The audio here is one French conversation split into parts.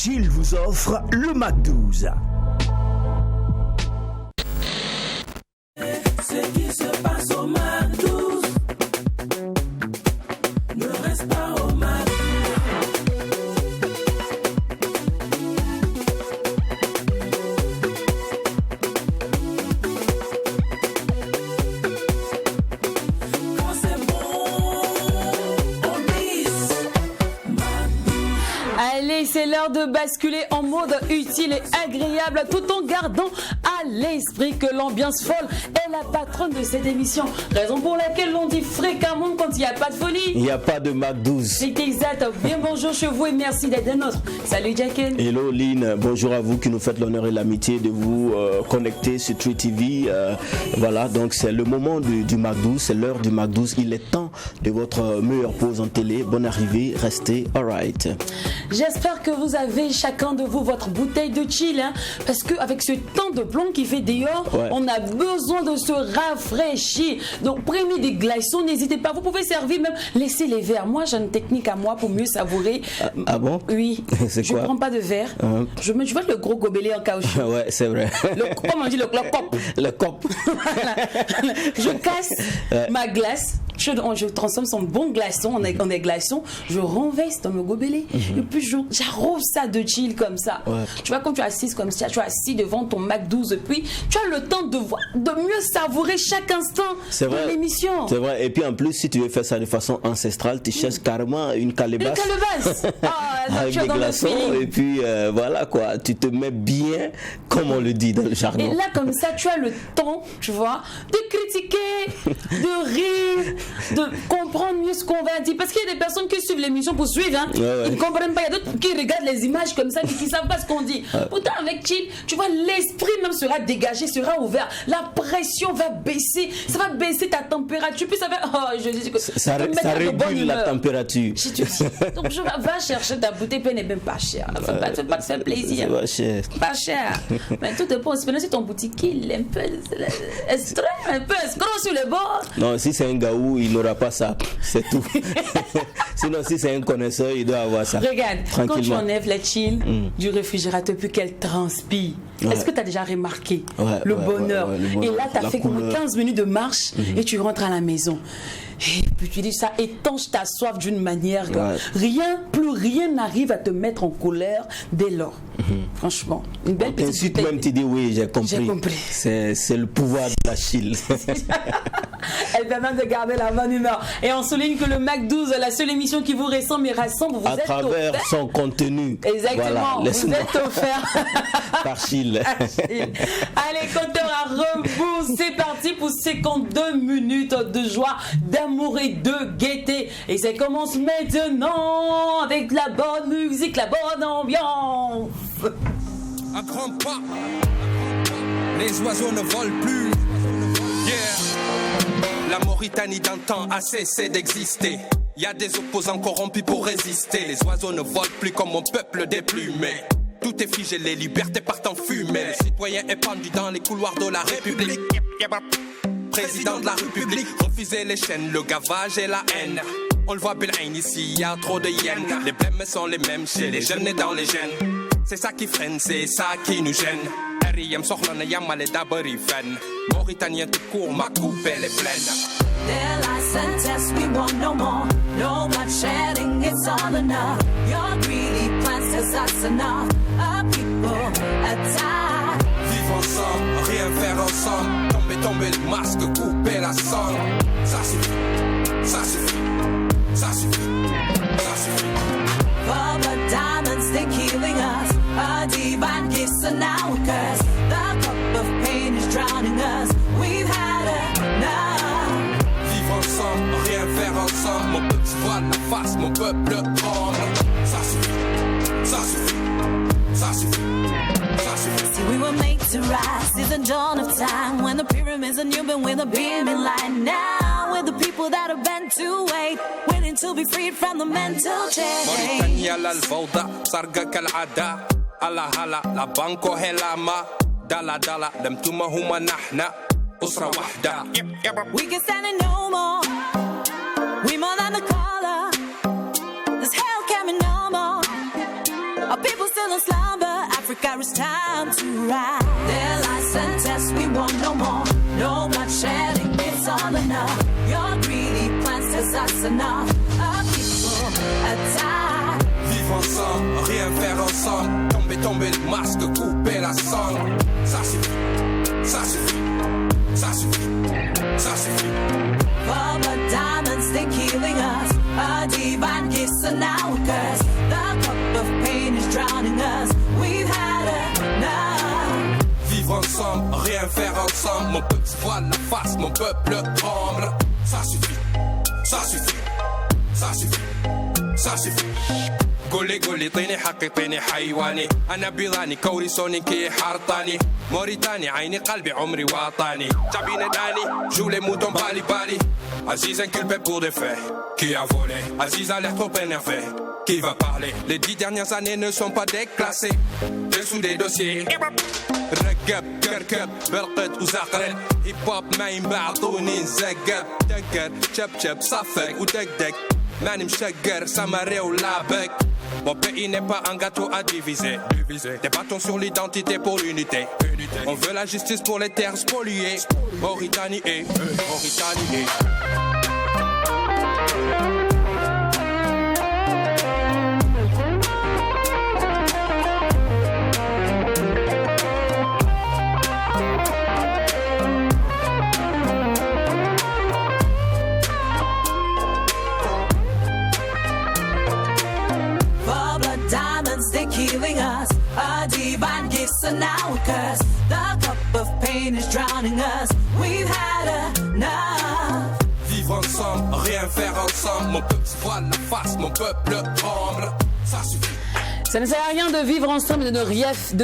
Chill vous offre le Mac 12. Ce qui se passe au Mac 12 ne reste pas au Mac 12. Quand c'est bon, on glisse. Mac 12. Allez, c'est l'heure de basculer en mode utile et agréable tout en gardant à l'esprit que l'ambiance folle est la patronne de cette émission. Raison pour laquelle l'on dit fréquemment quand il n'y a pas de folie. Il n'y a pas de Mac 12. C'est exact. Bien bonjour chez vous et merci d'être des nôtres. Salut Jacken. Hello Lynn, bonjour à vous qui nous faites l'honneur et l'amitié de vous connecter sur Tree TV. Voilà, donc c'est le moment du Mac 12, c'est l'heure du Mac 12. Il est temps de votre meilleure pause en télé. Bonne arrivée, restez alright. J'espère que vous avez chacun de vous votre bouteille de chill, hein, parce qu'avec ce temps de plomb qui fait dehors, Ouais. on a besoin de se rafraîchir. Donc prenez des glaçons, n'hésitez pas. Vous pouvez servir même, laissez les verres. Moi j'ai une technique à moi pour mieux savourer. Ah bon? Oui. C'est Je quoi? ne prends pas de verre. Je vois le gros gobelet en caoutchouc. Ouais, c'est vrai. Comment on dit le cop? Le cop. Voilà. Je casse ma glace. Je transforme son bon glaçon en des glaçons. Je renverse dans le gobelet. Et puis j'arrose ça de chill comme ça. Ouais. Tu vois, quand tu es assise comme ça, tu es assis devant ton Mac 12. Puis tu as le temps de mieux savourer chaque instant de l'émission. C'est vrai. Et puis en plus, si tu veux faire ça de façon ancestrale, tu cherches carrément une Une calebasse. calebasse. Avec Tu es des dans le glaçons. feeling. Et puis voilà quoi. Tu te mets bien, comme on le dit dans le jargon. Et là, comme ça, tu as le temps, tu vois, de critiquer, de rire, de comprendre mieux ce qu'on va dire. Parce qu'il y a des personnes qui suivent l'émission pour suivre, hein. Ouais. Ils ne comprennent pas. Il y a d'autres qui regardent les images comme ça, mais qui ne savent pas ce qu'on dit. Pourtant, avec Chill, tu vois, l'esprit même sera dégagé, sera ouvert. La pression va baisser. Ça va baisser ta température. Puis ça va. Oh, je dis que Ça te mettre de bonne régule la humeur. température. Si tu dis. Donc, va chercher ta bouteille, puis elle n'est même pas chère. Fais pas te faire plaisir. C'est pas cher. Pas cher. Mais tout dépend. Si ton boutique il est un peu extrême, un peu escroc sur le bord. Non, si c'est un gaou, il n'aura pas ça. C'est tout. Sinon, si c'est un connaisseur, il doit avoir ça. Regarde, quand tu Tranquillement. enlèves la chill du réfrigérateur puis qu'elle transpire, Ouais. est-ce que tu as déjà remarqué Ouais, le ouais, bonheur? ouais, le bonheur. Et là, tu as La fait comme couleur. 15 minutes de marche et tu rentres à la maison. Et puis tu dis ça étanche ta soif d'une manière que plus rien n'arrive à te mettre en colère dès lors. Franchement, une belle petite Ensuite, bouteille. même tu dis oui, j'ai compris. J'ai compris. C'est le pouvoir de la chill. Elle permet de garder la bonne humeur. Et on souligne que le Mac 12, la seule émission qui vous ressemble et rassemble, vous À êtes travers offert. son contenu. Exactement, Voilà, vous laisse-moi. êtes offert. Par chill. Allez, compteur à rebours, c'est parti pour 52 minutes de joie, d'amour et de gaieté. Et ça commence maintenant avec la bonne musique, la bonne ambiance. À grands pas, les oiseaux ne volent plus. Yeah. La Mauritanie d'antan a cessé d'exister. Y a des opposants corrompus pour résister. Les oiseaux ne volent plus comme mon peuple déplumé. Tout est figé, les libertés partent en fumée. Les citoyens épandus dans les couloirs de la République. Président de la République, refuser les chaînes, le gavage et la haine. On le voit bien ici, y a trop de hyènes. Les blèmes sont les mêmes chez les jeunes et dans les jeunes. C'est ça qui freine, c'est ça qui nous gêne. R.I.M. soxlana yamale d'abari fen. Mauritanien tout court, ma coupe elle est pleine. Their lies and tests, we want no more. No bloodshedding, it's all enough. Your greedy plans says that's enough. A people attack. Vivre ensemble, rien faire ensemble. Tomber le masque, couper la sangle. Ça suffit, ça suffit, ça suffit, ça suffit. For the diamonds, they're killing us. A divine kiss and now a curse. The cup of pain is drowning us. We've had enough. Vivre ensemble, rien faire ensemble. Mon peuple se voile la face, mon peuple tremble. Ça suffit, ça suffit, ça suffit, ça suffit. See, we were made to rise. It's the dawn of time when the pyramids are new, but with a beaming light. Now we're the people that are bent to wait, waiting to be freed from the mental chain. موريتانيا للفوضى سرقة كالعادة هلا هلا لا بانكو هلاما دالا دالا لم تما هما نحنا أسرة واحدة. We can stand it no more. We more than the color. This hell can be no more. Our people still still in slumber. Africa, it's time to rise. Their lies and tests, we want no more. No more shedding, it's all enough. Your greedy plans test us enough. A people, a time. Vivre ensemble, rien faire ensemble. Tomber le masque, couper la sangle. Ça suffit, ça suffit, ça suffit, ça suffit. For the diamonds, they're killing us. A divine kiss and now a curse. The cup of pain is drowning us. We've had enough. Vivre ensemble, rien faire ensemble. Mon peuple se voile la face, mon peuple tremble. Ça suffit, ça suffit, ça suffit, ça suffit. قولي طيني حقي طيني حيواني انا بيضاني كوري سوني كي حرطاني موريتاني عيني قلبي عمري وطني شعبي نداني جو les moutons bali bali Aziz inculpé pour des faits qui a volé Aziz a l'air trop énervé qui va parler les 10 dernières années ne sont pas déclassées dessous des dossiers رقب كركب برقد وزقرت هيب هوب ما ينبعطوني نزقب تنكر شب صفق ودقدق ماني مشقر سمري ولابك Mon pays n'est pas un gâteau à diviser. Débattons sur l'identité pour l'unité. On veut la justice pour les terres spoliées. Mauritanie et Mauritanie et. Killing us, a divine kiss and now a curse. The cup of pain is drowning us. We've had enough. Vivre ensemble, rien faire ensemble. Mon peuple se voile la face, mon peuple tremble. Ça suffit. Ça ne sert à rien de vivre ensemble et de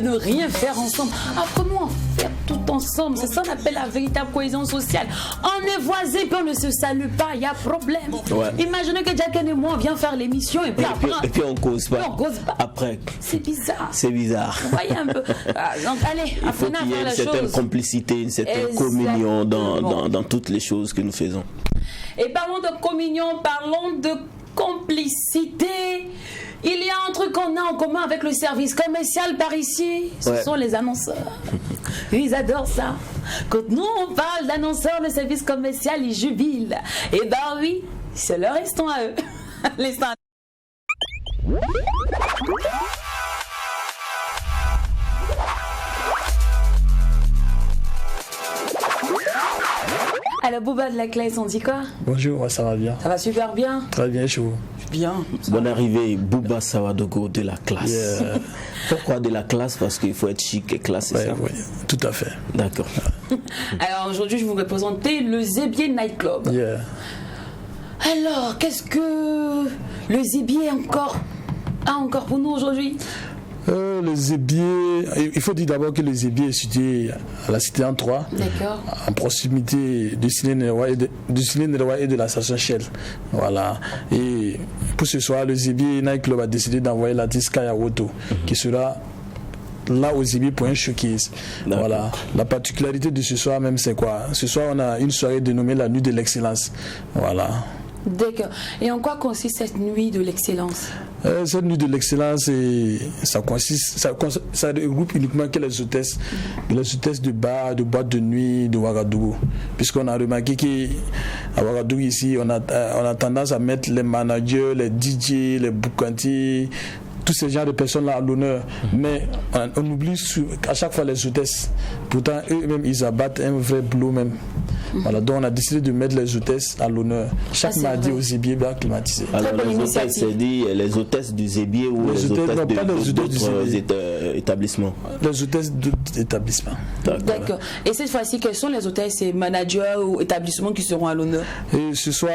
ne rien faire ensemble. Apprenons à faire tout ensemble. C'est ça qu'on appelle la véritable cohésion sociale. On est voisins puis on ne se salue pas, il y a problème. Ouais. Imaginez que Jacken et moi on vient faire l'émission et puis après... Et puis on cause pas. On cause pas. Après. C'est bizarre. C'est bizarre. Vous voyez un peu. Donc allez, apprenez à faire la chose. Il faut qu'il y ait une certaine complicité, une certaine communion dans toutes les choses que nous faisons. Et parlons de communion, parlons de complicité. Il y a un truc qu'on a en commun avec le service commercial par ici, ce sont les annonceurs. Ils adorent ça. Quand nous on parle d'annonceurs, le service commercial, ils jubilent. Et ben oui, c'est leur instant à eux. L'instant. Alors Bouba de la classe, on dit quoi? Bonjour, ça va bien. Ça va super bien. Très bien, chaud. Bien. Bonne arrivée, Bouba Sawadogo de la classe. Yeah. Pourquoi de la classe? Parce qu'il faut être chic et classe, c'est ça? Oui, tout à fait. D'accord. Alors aujourd'hui, je vais vous présenter le Zébier Nightclub. Yeah. Alors, qu'est-ce que le Zébier a encore pour nous aujourd'hui? Le Zébier, il faut dire d'abord que le Zébier est situé à la cité en 3, en proximité du Ciné Neroy et de la station Shell. Voilà. Et pour ce soir, le Zébier Nightclub a décidé d'envoyer l'artiste Kaya Woto, qui sera là au Zébier pour un showcase. Voilà. La particularité de ce soir même, c'est quoi? Ce soir, on a une soirée dénommée la Nuit de l'Excellence. Voilà. D'accord. Et en quoi consiste cette Nuit de l'Excellence? Cette Nuit de l'Excellence, ça regroupe uniquement que les hôtesses de bars, de boîtes de nuit de Ouagadougou. Puisqu'on a remarqué qu'à Ouagadougou ici, on a tendance à mettre les managers, les DJ, les boucantiers, tous ces genres de personnes là à l'honneur, mais on oublie à chaque fois les hôtesses. Pourtant eux-mêmes ils abattent un vrai boulot même. Voilà, donc on a décidé de mettre les hôtesses à l'honneur chaque mardi au Zébier bien climatisé. Alors les hôtesses, c'est dit les hôtesses du Zébier ou les hôtesses d'autres établissements? Les hôtesses d'autres établissements. D'accord. Et cette fois-ci, quels sont les hôtesses et managers ou établissements qui seront à l'honneur? Et ce soir,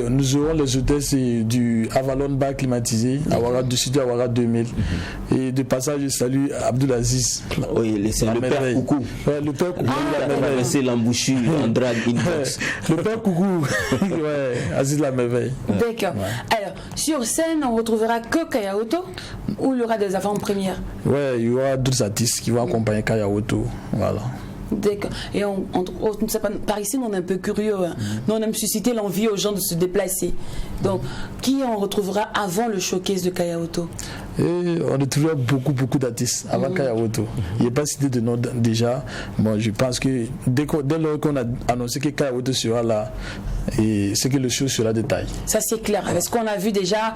nous aurons les hôtesses du Avalon bar climatisé à Ouaga du Sud. 2000. Et de passage, je salue Abdulaziz. Oui, c'est le père Coucou. Ouais, le père Coucou. Il a traversé l'embouchure en drag inbox. Le père Coucou. Ouais, Aziz la merveille. D'accord. Ouais. Alors, sur scène, on retrouvera que Kaya Woto ou il y aura des avant-premières? Ouais, il y aura d'autres artistes qui vont accompagner Kaya Woto. Voilà. D'accord. Et on ne sait pas, par ici, on est un peu curieux. Hein. Nous, on aime susciter l'envie aux gens de se déplacer. Donc, qui on retrouvera avant le showcase de Kaya Woto? Et on a trouvé beaucoup d'artistes avant Kaya Woto. Il n'y a pas cité de nom déjà. Bon, je pense que dès lors qu'on a annoncé que Kaya Woto sera là, et c'est que le show sera de taille. Ça c'est clair. Est-ce qu'on a vu déjà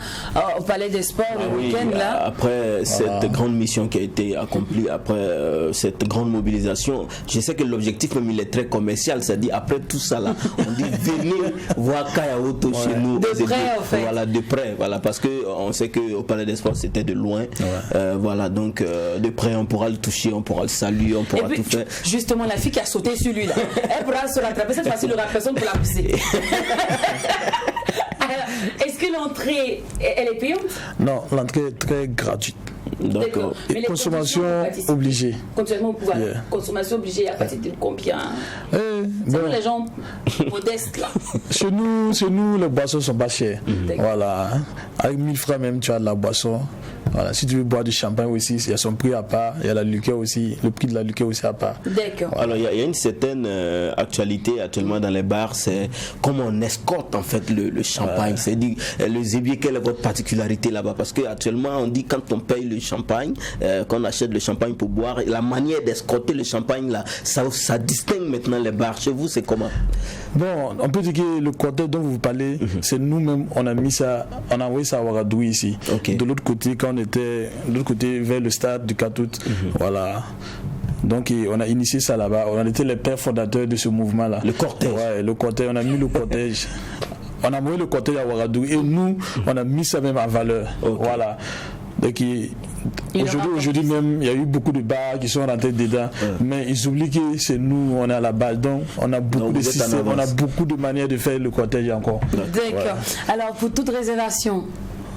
au Palais des Sports le week-end là? Après cette grande mission qui a été accomplie, après cette grande mobilisation, je sais que l'objectif même il est très commercial, c'est-à-dire après tout ça là, on dit venez voir Kaya Woto chez nous. De près en fait. Voilà, de près, voilà, parce que on sait qu'au Palais des Sports c'était de loin. Voilà, donc de près on pourra le toucher, on pourra le saluer, on pourra tout faire. Justement, la fille qui a sauté sur lui là, elle pourra se rattraper, cette fois-ci il n'y aura personne pour la pousser. Alors, est-ce que l'entrée, elle est payante? Non, l'entrée est très gratuite. D'accord. Et consommation obligée. Consommation obligée, à partir de combien? C'est les gens modestes là. Chez nous, les boissons sont pas chères. Voilà. Avec 1000 francs même, tu as de la boisson. Voilà. Si tu veux boire du champagne aussi, il y a son prix à part. Il y a la liqueur aussi, le prix de la liqueur aussi à part. D'accord. Alors il y a une certaine actualité actuellement dans les bars, c'est comment on escorte en fait le champagne. C'est-à-dire le Zébier, quelle est votre particularité là-bas? Parce qu'actuellement on dit quand on paye le champagne, qu'on achète le champagne pour boire, la manière d'escorter le champagne là, ça distingue maintenant les bars. Chez vous, c'est comment? Bon, on peut dire que le cortège dont vous parlez, c'est nous-mêmes, on a mis ça, on a envoyé ça à Ouagadougou ici. De l'autre côté, quand on était de l'autre côté vers le stade du 4 août, voilà. Donc on a initié ça là-bas. On a été les pères fondateurs de ce mouvement-là. Le cortège. Ouais, le cortège. On a mis le cortège. On a envoyé le cortège à Ouagadougou et nous, on a mis ça même en valeur. Voilà. Donc aujourd'hui même, il y a eu beaucoup de bars qui sont rentrés dedans, mais ils oublient que c'est nous, on est à la base. Donc on a beaucoup de systèmes, on a beaucoup de manières de faire le cortège encore. D'accord. Alors pour toute réservation,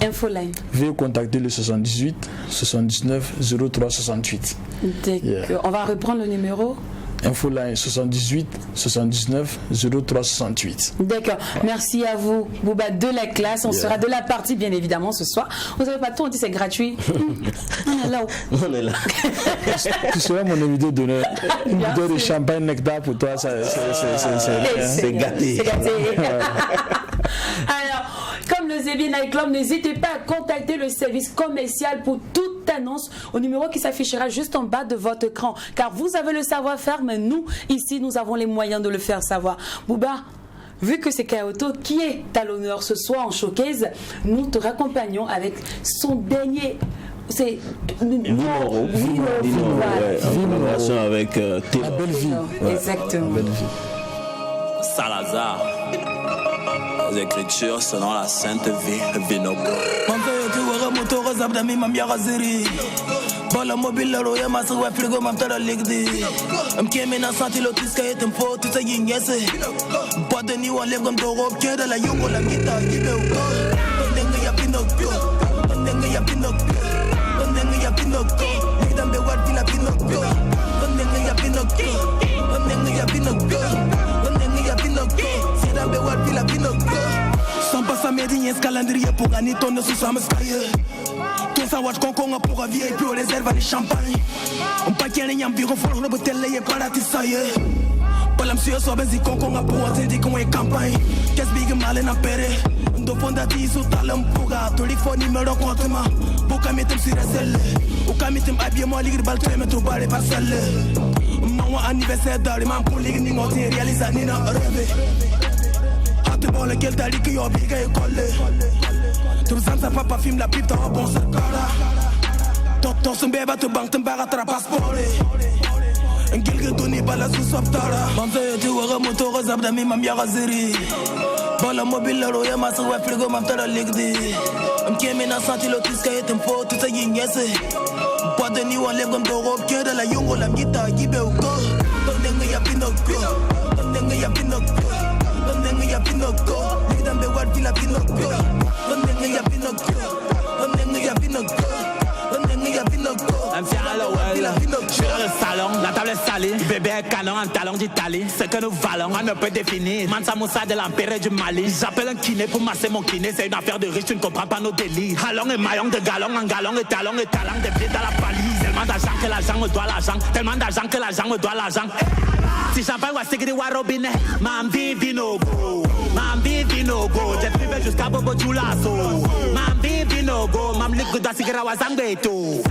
Infoline. Veuillez contacter le 78 79 03 68. D'accord. On va reprendre le numéro. Infoline 78 79 03 68. D'accord. Merci à vous, Bouba de la classe. On sera de la partie, bien évidemment, ce soir. Vous savez pas tout, on dit c'est gratuit. On est là. On est là. Tu seras mon invité d'honneur. Une bouteille de champagne nectar pour toi, c'est gâté. C'est gâté. Alors, comme le Zébier Night Club, n'hésitez pas à contacter le service commercial pour toute annonce au numéro qui s'affichera juste en bas de votre écran. Car vous avez le savoir-faire, mais nous, ici, nous avons les moyens de le faire savoir. Bouba, vu que c'est Kaya Woto qui est à l'honneur ce soir en showcase, nous te raccompagnons avec son dernier... C'est Vino avec La belle vie. Exactement. Belle vie. Salazar. Les écritures selon la sainte vie, Binogo. Bola mobile la roya masa wa frigo mam tara ligdi am keme na santi lo tiska etem po tisa yingese boda ni wa legom do rob keda la yungo la gita gibe uko nenga ya pinoko nenga ya pinoko nenga ya pinoko lidam be wat pila pinoko nenga ya pinoko nenga ya pinoko nenga ya pinoko sidam be wat pila pinoko sans pas sa médine calendrier pour gagner ton sous sa maskaye. Tout ça watch conconga pour un vieil puis on réserve les champagne. On pas qu'il y a un bureau fort le bouteille et pas la tissaille. Pas la monsieur soit benzi conconga pour on dit qu'on est campagne. Qu'est-ce big mal en péré. Do fondati sous talent pour gars tous les fonds numéro compte moi. Pour qu'à mettre sur la selle. Ou qu'à mettre habillement ligre balle tu mettre par les parcelles. Mon anniversaire d'arrivement pour les ni on réalise ni na rêve. Hâte pour lequel t'as dit que yo big école. Tu sens ça papa film la pipe dans bon sakara. Ton son bébé te banque te barre à ta passeport. Un gilge donné bala sous soptara. Mamza tu wara moto rozab da mi mam ya gazeri. Bala mobile la roya masa wa frigo mam tara ligdi. Am keme na santi lo tiska etem po tu sa yingese. Boda ni wa legom do rob keda la yungo la gita gibe uko. Nenga ya pinoko. Nenga ya pinoko. Nenga ya pinoko. Lidam be wat pila pinoko. I'm fier à l'OL, je suis dans le salon, la table est salée. Bébé est canon, un talon d'Italie. Ce que nous valons, on ne peut définir. Mansa Moussa de l'Empire du Mali. J'appelle un kiné pour masser mon kiné. C'est une affaire de riche, tu ne comprends pas nos délits. Allons et maillons de galon en galon et talons des pieds dans la palise. Tellement d'argent que l'argent me doit l'argent. Tellement d'argent que l'argent me doit l'argent. Si champagne, wa sigri wa robinet, mambi vino. Mambi Vinogo, j'ai privé jusqu'à Bobo Djoulasso. Mambi Vinogo, mam ligue d'Asigara Wazambeto.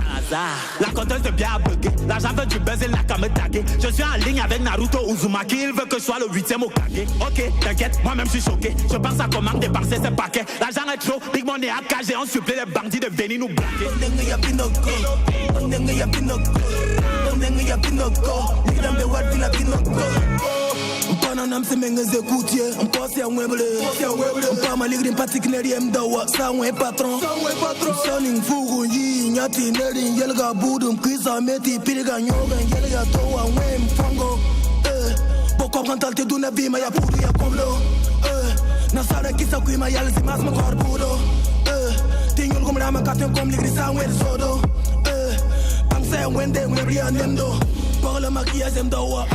La conteuse de bien bugué, l'argent veut du buzz et la cam tagué. Je suis en ligne avec Naruto Uzumaki, il veut que je sois le 8e au Kage. Ok, t'inquiète, moi-même je suis choqué. Je pense à comment dépenser ces paquets. L'argent est trop, big money à cage et on supplie les bandits de venir nous braquer. Pananam se mengeze koutier, on passe à Wembley. On pas mal ligrin patikneri mdawa, sa un patron. Soning fugu yi nyati neri yelga budum kisa meti pilga nyoga yelga towa wem fango. Boko kantalte duna bima ya pudu ya komlo. Nasara kisa kuima yalzi mas ma korbudo. Tingol comme la makaten comme ligri sa wen sodo. Pangse wende webria nemdo. Pour le maquillage mdawa.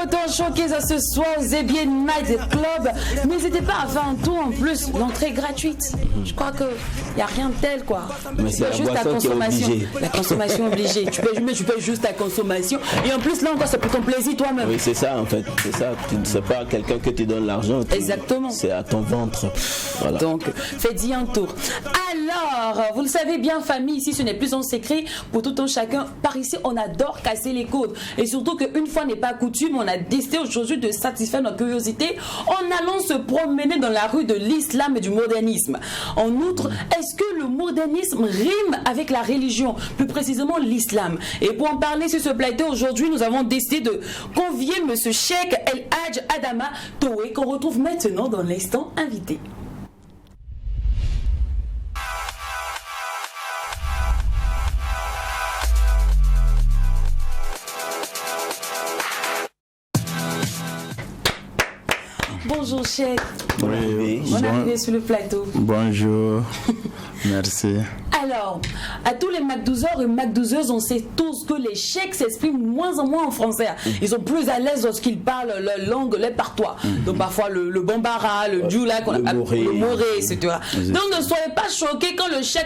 Autant choqués à ce soir au Zebier Night Club. N'hésitez pas à faire un tour en plus. L'entrée est gratuite. Je crois qu'il n'y a rien de tel quoi. Mais c'est juste la consommation. La consommation obligée. Tu payes juste ta consommation. Et en plus là encore c'est pour ton plaisir toi-même. Oui c'est ça en fait. C'est ça. Tu ne sais pas à quelqu'un que tu donnes l'argent. Exactement. C'est à ton ventre. Voilà. Donc faites-y un tour. Alors vous le savez bien famille, ici ce n'est plus un secret pour tout un chacun. Par ici on adore casser les codes. Et surtout qu'une fois n'est pas coutume, on a décidé aujourd'hui de satisfaire notre curiosité en allant se promener dans la rue de l'islam et du modernisme. En outre, est-ce que le modernisme rime avec la religion, plus précisément l'islam? Et pour en parler sur ce plateau aujourd'hui, nous avons décidé de convier Monsieur Cheikh El Hadj Adama Towe qu'on retrouve maintenant dans l'instant invité. Bonjour Cheikh. Oui, Bonne arrivée sur le plateau. Bonjour. Merci. Alors, à tous les MacDouzeurs et MacDouzeuses, on sait tous que les Cheikhs s'expriment moins en moins en français. Ils sont plus à l'aise lorsqu'ils parlent leur langue, les partois. Donc parfois le bambara, le djoula, le moré, etc. Donc ne soyez pas choqués quand le Cheikh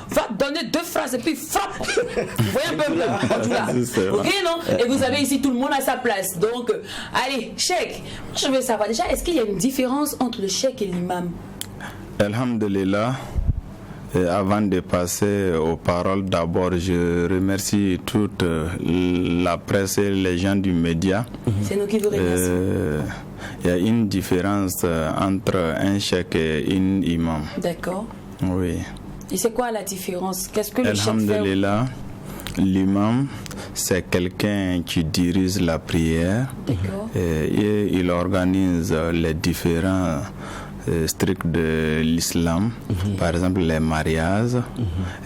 va donner deux phrases et puis frappe. Vous voyez un peu le djoula. Ok, non? Et vous avez ici tout le monde à sa place. Donc, allez, Cheikh, je veux savoir déjà, est-ce qu'il y a une différence entre le Cheikh et l'imam? Alhamdulillah. Et avant de passer aux paroles, d'abord, je remercie toute la presse et les gens du média. C'est nous qui vous remercions. Il y a une différence entre un cheikh et un imam. D'accord. Oui. Et c'est quoi la différence? Qu'est-ce que le cheikh fait? Alhamdulillah, l'imam, c'est quelqu'un qui dirige la prière. D'accord. Et il organise les différents strict de l'islam, par exemple les mariages,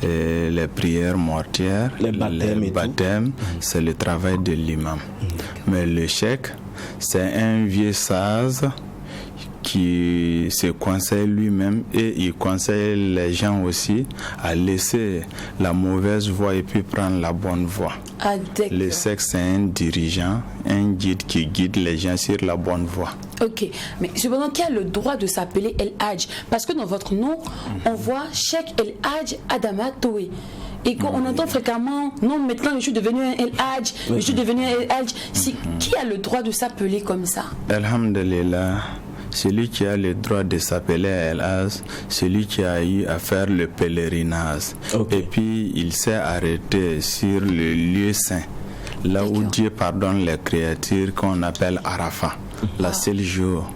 et les prières mortuaires, les baptêmes, c'est le travail de l'imam. Mais le cheikh, c'est un vieux sage qui se conseille lui-même et il conseille les gens aussi à laisser la mauvaise voie et puis prendre la bonne voie. Ah, le sexe, c'est un dirigeant, un guide qui guide les gens sur la bonne voie. Ok, mais cependant, qui a le droit de s'appeler El Hadj? Parce que dans votre nom, on voit Cheikh El Hadj Adama Towe. Et quand on entend fréquemment, non, maintenant je suis devenu un El Hadj, je suis devenu un El Hadj. Qui a le droit de s'appeler comme ça? Alhamdulillah. Celui qui a le droit de s'appeler El Hadj, celui qui a eu à faire le pèlerinage. Okay. Et puis il s'est arrêté sur le lieu saint, là où Dieu pardonne les créatures qu'on appelle Arafat, la seule jour.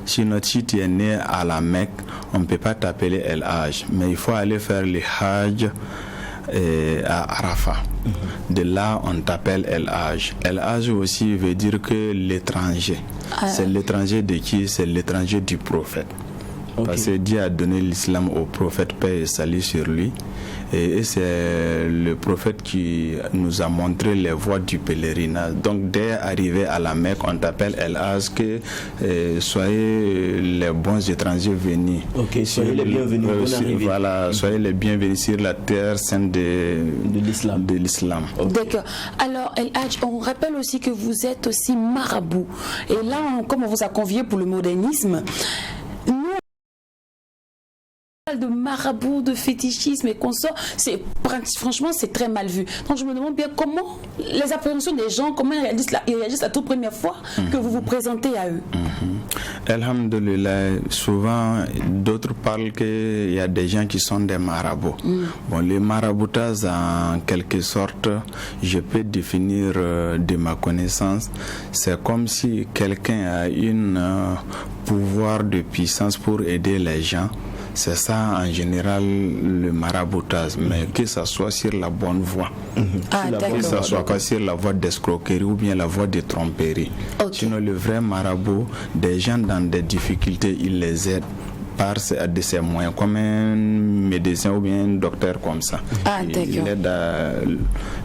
Sinon, si tu es né à la Mecque, on ne peut pas t'appeler El Hadj, mais il faut aller faire le Hajj à Arafat. De là, on t'appelle El Hadj. El Hadj aussi veut dire que l'étranger. C'est l'étranger de qui? C'est l'étranger du prophète. Okay. Parce que Dieu a donné l'islam au prophète, paix et salut sur lui. Et c'est le prophète qui nous a montré les voies du pèlerinage. Donc dès arrivé à la Mecque, on t'appelle El Hadj, que soyez les bons étrangers venus. Ok, soyez les bienvenus. Voilà, soyez les bienvenus sur la terre sainte de l'islam. Okay. D'accord. Alors El Hadj, on rappelle aussi que vous êtes aussi marabout. Et là, comme on vous a convié pour le modernisme, parle de marabout, de fétichisme et qu'on sort, franchement, c'est très mal vu. Donc je me demande bien comment les appréhensions des gens, comment ils réagissent la toute première fois que vous vous présentez à eux. Alhamdulillah, souvent d'autres parlent qu'il y a des gens qui sont des marabouts. Bon, les maraboutages, en quelque sorte, je peux définir de ma connaissance, c'est comme si quelqu'un a un pouvoir de puissance pour aider les gens. C'est ça en général le maraboutage, mais que ça soit sur la bonne voie, que ça soit pas sur la voie d'escroquerie ou bien la voie de tromperie. Sinon le vrai marabout, des gens dans des difficultés, il les aide par de ses moyens, comme un médecin ou bien un docteur comme ça. Il aide à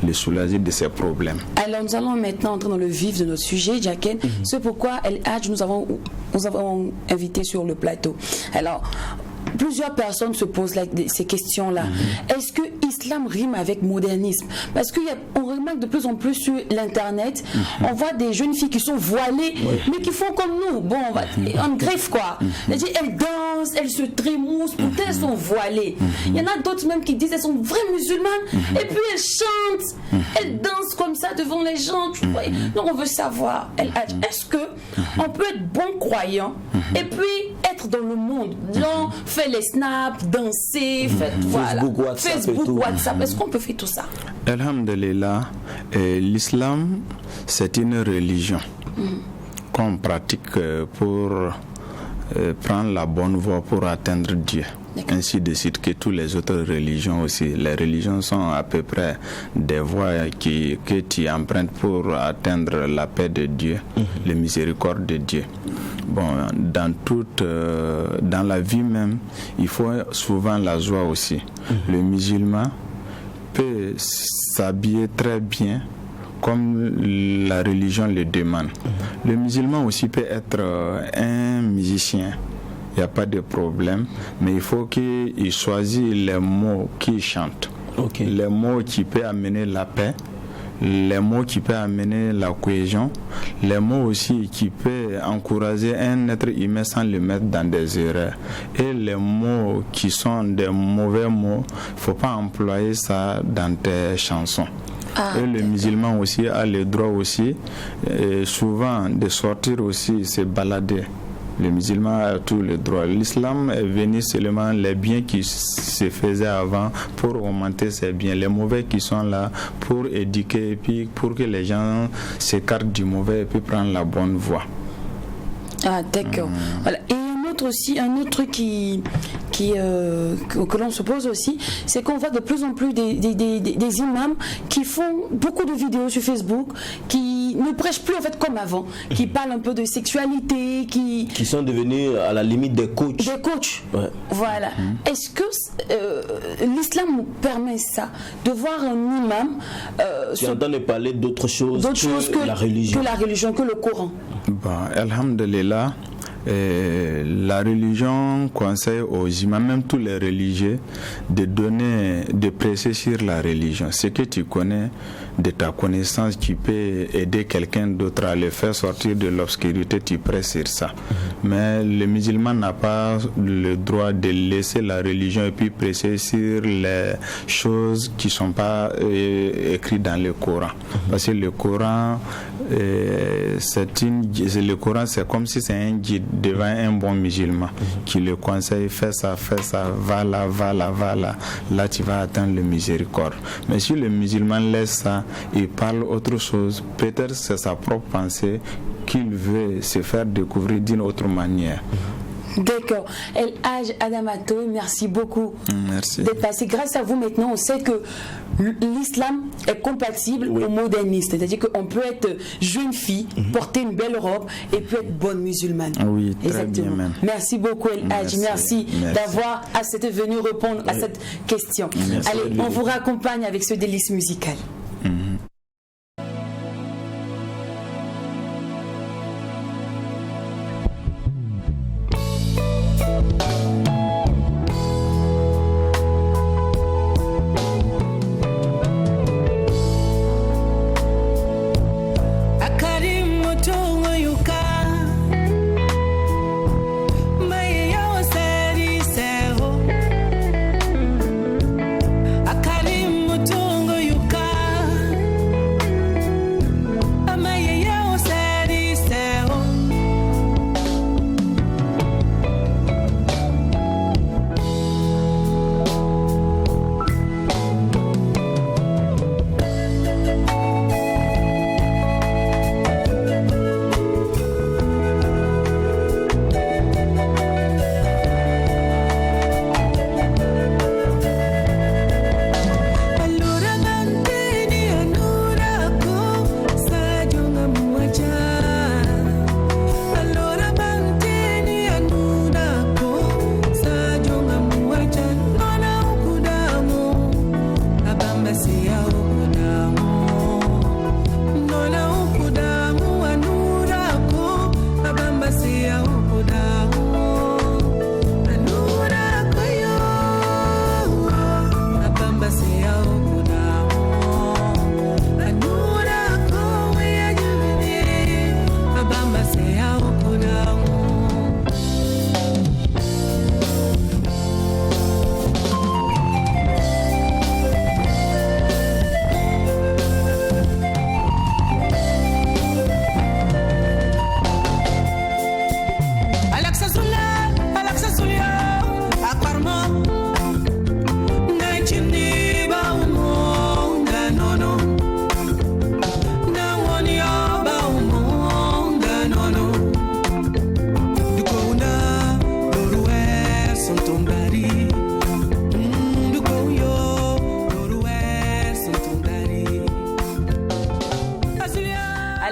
les soulager de ses problèmes. Alors nous allons maintenant entrer dans le vif de notre sujet, Jacken. C'est pourquoi El Hadj nous avons invité sur le plateau. Alors, plusieurs personnes se posent ces questions-là. Est-ce que l'islam rime avec modernisme? Parce qu'on remarque de plus en plus sur l'internet, on voit des jeunes filles qui sont voilées, mais qui font comme nous. Bon, on greffe quoi. Elles dansent, elles se trémoussent, pourtant elles sont voilées. Il y en a d'autres même qui disent qu'elles sont vraies musulmanes, et puis elles chantent, elles dansent comme ça devant les gens. Tu vois. Donc on veut savoir, est-ce que on peut être bon croyant et puis être dans le monde, faire les snaps, danser, Facebook, WhatsApp. Est-ce qu'on peut faire tout ça? Alhamdulillah, l'islam, c'est une religion qu'on pratique pour prendre la bonne voie pour atteindre Dieu. Ainsi de suite que toutes les autres religions aussi. Les religions sont à peu près des voies que tu empruntes pour atteindre la paix de Dieu, la miséricorde de Dieu. Bon, dans la vie même, il faut souvent la joie aussi. Le musulman peut s'habiller très bien comme la religion le demande. Le musulman aussi peut être un musicien. Il n'y a pas de problème, mais il faut qu'il choisisse les mots qu'il chante. Les mots qui peuvent amener la paix, les mots qui peuvent amener la cohésion, les mots aussi qui peuvent encourager un être humain sans le mettre dans des erreurs. Et les mots qui sont des mauvais mots, il ne faut pas employer ça dans tes chansons. Et le musulman aussi a le droit aussi, souvent, de sortir aussi, se balader. Le musulman a tout le droit. L'islam est venu seulement les biens qui se faisaient avant pour augmenter ces biens, les mauvais qui sont là pour éduquer et puis pour que les gens s'écartent du mauvais et puis prendre la bonne voie. D'accord. Voilà. Et un autre truc que l'on se pose aussi, c'est qu'on voit de plus en plus des imams qui font beaucoup de vidéos sur Facebook, qui ne prêchent plus en fait comme avant, qui parlent un peu de sexualité, qui sont devenus à la limite des coachs. Des coachs. Voilà. Est-ce que l'islam nous permet ça, de voir un imam qui entend parler d'autre chose que la religion, que le Coran? Bon, alhamdulillah. La religion conseille aux imams, même tous les religieux, de presser sur la religion. Ce que tu connais de ta connaissance qui peut aider quelqu'un d'autre à le faire sortir de l'obscurité, tu presses sur ça. Mais le musulman n'a pas le droit de laisser la religion et puis presser sur les choses qui ne sont pas écrites dans le Coran. Parce que le Coran, c'est comme si c'est un guide devant un bon musulman qui le conseille, fais ça, va là, là tu vas atteindre le miséricorde. Mais si le musulman laisse ça, il parle autre chose, peut-être c'est sa propre pensée qu'il veut se faire découvrir d'une autre manière. D'accord. El Hadj Adamato, merci beaucoup d'être passé. Grâce à vous, maintenant, on sait que l'islam est compatible au modernisme. C'est-à-dire qu'on peut être jeune fille, porter une belle robe et puis être bonne musulmane. Oui, très bien même. Merci beaucoup, El Hadj. Merci d'avoir venu répondre à cette question. Allez, on vous raccompagne avec ce délice musical.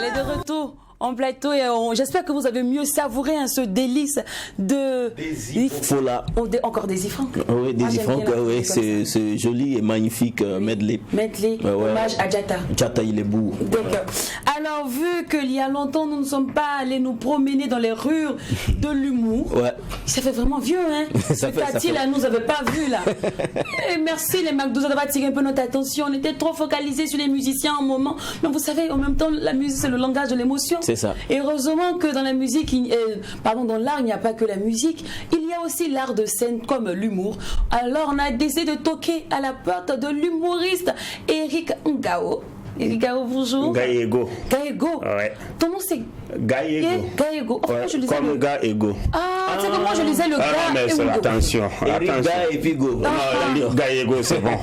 Allez, de retour en plateau et j'espère que vous avez mieux savouré ce délice de... Voilà. Encore des Franck. Oui, des Franck, oui, c'est joli et magnifique medley. Medley, hommage à Diatta. Diatta, il est beau. D'accord. Alors, vu qu'il y a longtemps, nous ne sommes pas allés nous promener dans les rues de l'humour. Ouais. Ça fait vraiment vieux, hein. Ce Tati, là, nous avait pas vu, là. Et merci, les McDo, d'avoir attiré un peu notre attention. On était trop focalisés sur les musiciens en moment. Mais vous savez, en même temps, la musique, c'est le langage de l'émotion. C'est ça. Et heureusement que dans la musique, dans l'art, il n'y a pas que la musique. Il y a aussi l'art de scène comme l'humour. Alors, on a décidé de toquer à la porte de l'humoriste Eric Ngao. Eric Ngao, bonjour. Gaego. Gaego. Ouais. Ton nom c'est Gaego. Gaego. Ouais, je lisais comme Gaego. Ah, c'est comme moi je lisais le gars. Ah, mais c'est attention. Eric attention. Ga et puis Go. Gaego, c'est bon.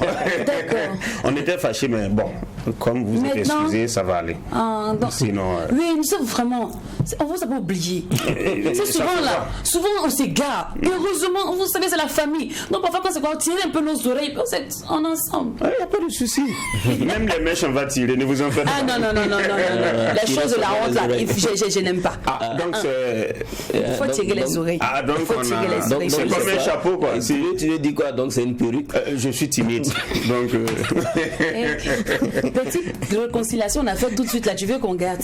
D'accord. On était fâchés, mais bon, comme vous êtes excusés, ça va aller. Ah, donc, sinon. Oui, nous sommes vraiment. On vous a pas oublié. C'est souvent là. Souvent on s'égare. Et heureusement, vous savez, c'est la famille. Donc parfois quand c'est quoi, on tire un peu nos oreilles, on est ensemble. Il n'y a pas de souci. Même les mèches, on va tirer, ne vous en faites pas. Ah non. La chose de la honte là, je n'aime pas. Ah, donc c'est. Il faut tirer les oreilles. Ah, donc c'est comme un chapeau quoi. Tu veux dire quoi? Donc c'est une perruque? Je suis timide. Donc. Petite réconciliation, on a fait tout de suite là. Tu veux qu'on garde?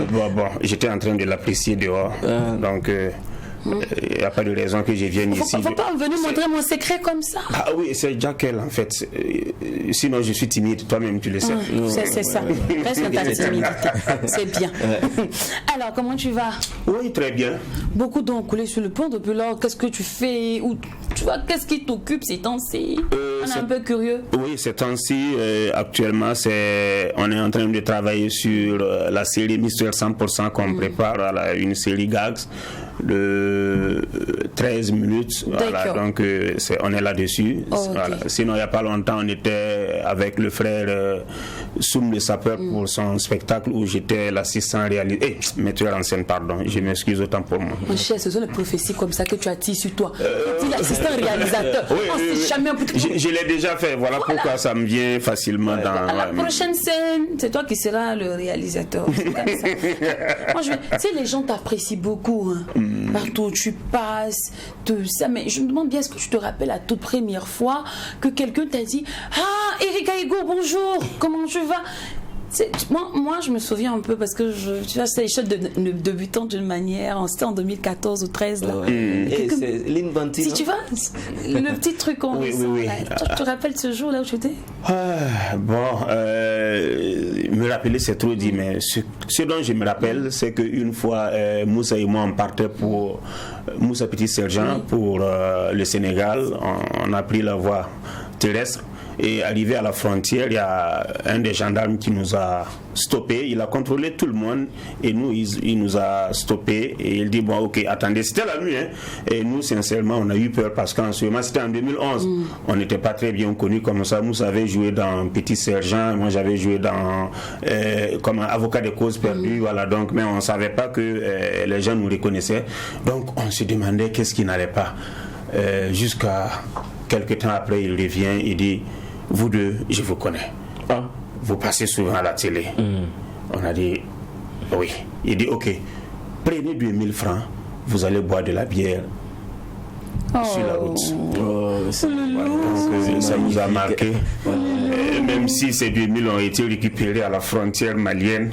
Bon, j'étais en train de l'apprécier dehors. Donc. Il n'y a pas de raison que je vienne ici. Faut pas venir montrer mon secret comme ça. Ah oui, c'est Jacquel en fait. Sinon, je suis timide. Toi-même, tu le sais. C'est ça. Reste dans ta timidité. C'est bien. Alors, comment tu vas? Oui, très bien. Beaucoup d'eau coulé sur le pont depuis lors. Qu'est-ce que tu fais? Tu vois, qu'est-ce qui t'occupe ces temps-ci? On est un peu curieux. Oui, ces temps-ci, actuellement, on est en train de travailler sur la série Mister 100% qu'on prépare à une série gags de 13 minutes. Voilà, donc on est là-dessus. Okay. Voilà. Sinon, il n'y a pas longtemps, on était avec le frère Soum le sapeur pour son spectacle où j'étais l'assistant metteur en scène, pardon. Je m'excuse autant pour moi. Mon cher, ce sont les prophéties comme ça que tu attires sur toi. Tu es l'assistant réalisateur. Jamais je l'ai déjà fait. Voilà pourquoi ça me vient facilement dans la prochaine scène. C'est toi qui seras le réalisateur. C'est comme ça. Moi, tu sais, les gens t'apprécient beaucoup. Hein. Partout où tu passes, tout ça. Mais je me demande bien, est-ce que tu te rappelles la toute première fois que quelqu'un t'a dit « Ah, Eric Gaego, bonjour, comment tu vas ?» Moi, je me souviens un peu parce que tu vois, c'est l'échelle de débutant d'une manière. C'était en 2014 ou 2013 là. Et c'est Lynn Banty. Si tu vois, le petit truc qu'on. Oui. Tu te rappelles ce jour là où tu étais? Me rappeler c'est trop dit, mais ce dont je me rappelle, c'est qu'une fois Moussa et moi on partait pour Moussa Petit Sergent pour le Sénégal. On a pris la voie terrestre. Et arrivé à la frontière, il y a un des gendarmes qui nous a stoppés. Il a contrôlé tout le monde et nous, il nous a stoppés. Et il dit, bon, ok, attendez, c'était la nuit. Hein. Et nous, sincèrement, on a eu peur parce qu'en ce moment, c'était en 2011. On n'était pas très bien connus comme ça. Nous, avait joué dans Petit Sergent. Moi, j'avais joué dans comme un avocat de cause perdue. Voilà, donc, mais on ne savait pas que les gens nous reconnaissaient. Donc, on se demandait qu'est-ce qui n'allait pas. Jusqu'à quelques temps après, il revient et dit, vous deux, je vous connais. Vous passez souvent à la télé. On a dit, oui. Il dit, ok, prenez 2000 francs, vous allez boire de la bière sur la route. Donc, ça vous a marqué. Même si ces 2000 ont été récupérés à la frontière malienne.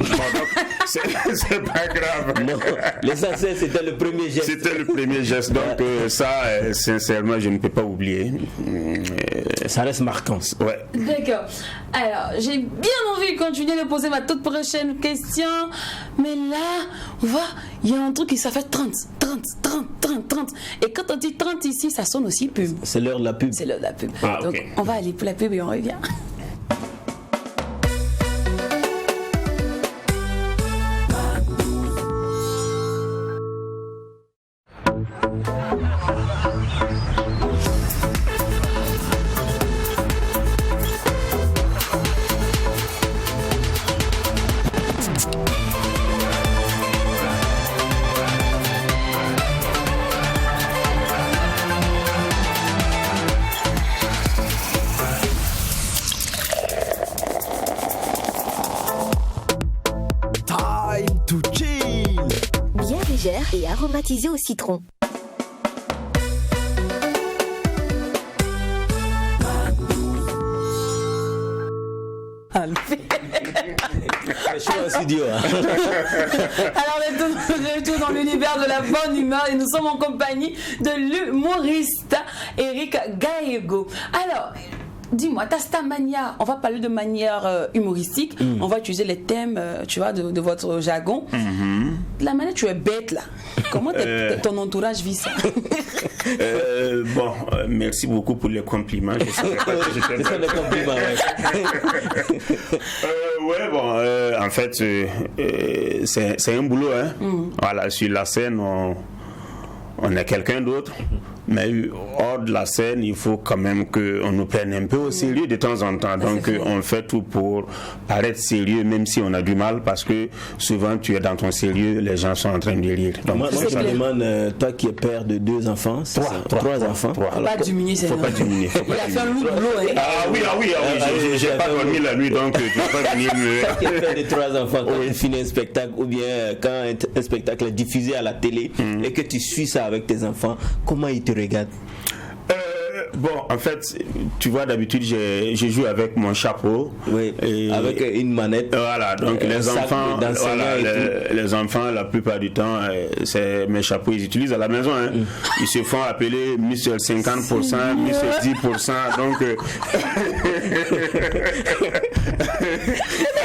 C'est pas grave. Non, l'essentiel, c'était le premier geste. C'était le premier geste. Donc, ça, sincèrement, je ne peux pas oublier. Ça reste marquant. Ouais. D'accord. Alors, j'ai bien envie de continuer de poser ma toute prochaine question. Mais là, il y a un truc qui ça fait 30. Et quand on dit 30 ici, ça sonne aussi pub. C'est l'heure de la pub. C'est l'heure de la pub. Ah, donc, on va aller pour la pub et on revient. légère et aromatisée au citron. Je suis en studio. Alors, on est de retour dans l'univers de la bonne humeur et nous sommes en compagnie de l'humoriste Eric Gallego. Alors, dis-moi, ta manière, on va parler de manière humoristique, on va utiliser les thèmes, tu vois, de votre jargon. La manière, tu es bête là. Comment ton entourage vit ça? Bon, merci beaucoup pour les compliments. Je savais pas que j'étais bête. C'est des compliments, ouais, bon, en fait, c'est un boulot, hein. Voilà, sur la scène, on est quelqu'un d'autre. Mais hors de la scène, il faut quand même qu'on nous prenne un peu au sérieux de temps en temps. Donc, on fait tout pour paraître sérieux, même si on a du mal, parce que souvent, tu es dans ton sérieux, les gens sont en train de rire. Donc, moi, je me demande, toi qui es père de 2 enfants, trois enfants. Faut pas diminuer, c'est faut pas diminuer. Il a fait un lourd boulot, hein. Ah oui, j'ai pas dormi la nuit, donc tu vas pas venir me... Toi qui es père de 3 enfants, quand tu finis un spectacle, ou bien quand un spectacle est diffusé à la télé, et que tu suis ça avec tes enfants, comment ils te regardent? Bon, en fait, tu vois, d'habitude, je joue avec mon chapeau. Oui, avec une manette. Voilà, donc les enfants, les enfants, la plupart du temps, c'est mes chapeaux, ils utilisent à la maison. Hein. Ils se font appeler Monsieur 50%, Monsieur 10%. Donc,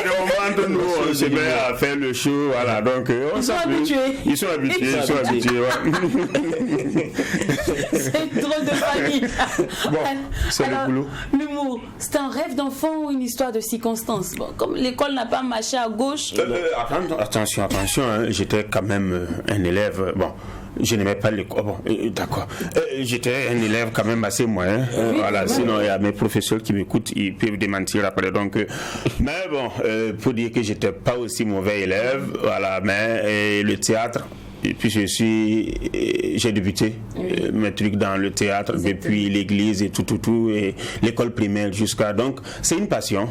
au moment où nous, on se met à faire le show, voilà, donc on s'amuse. Ils sont habitués. C'est une drôle de famille. Bon, c'est le boulot. L'humour, c'est un rêve d'enfant ou une histoire de circonstance? Bon, comme l'école n'a pas marché à gauche. Attention, hein, j'étais quand même un élève. Bon, je n'aimais pas l'école. Bon, d'accord. J'étais un élève quand même assez moyen. Voilà, sinon il y a mes professeurs qui m'écoutent, ils peuvent démentir après. Donc, mais bon, pour dire que j'étais pas aussi mauvais élève, voilà, mais le théâtre. Et puis j'ai débuté mes trucs dans le théâtre. Exactement. Depuis l'église et tout, et l'école primaire jusqu'à... Donc c'est une passion.